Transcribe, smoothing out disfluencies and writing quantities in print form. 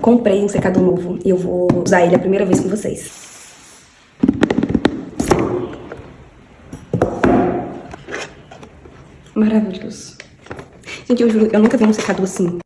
Comprei um secador novo e eu vou usar ele a primeira vez com vocês. Maravilhoso. Gente, eu juro, eu nunca vi um secador assim.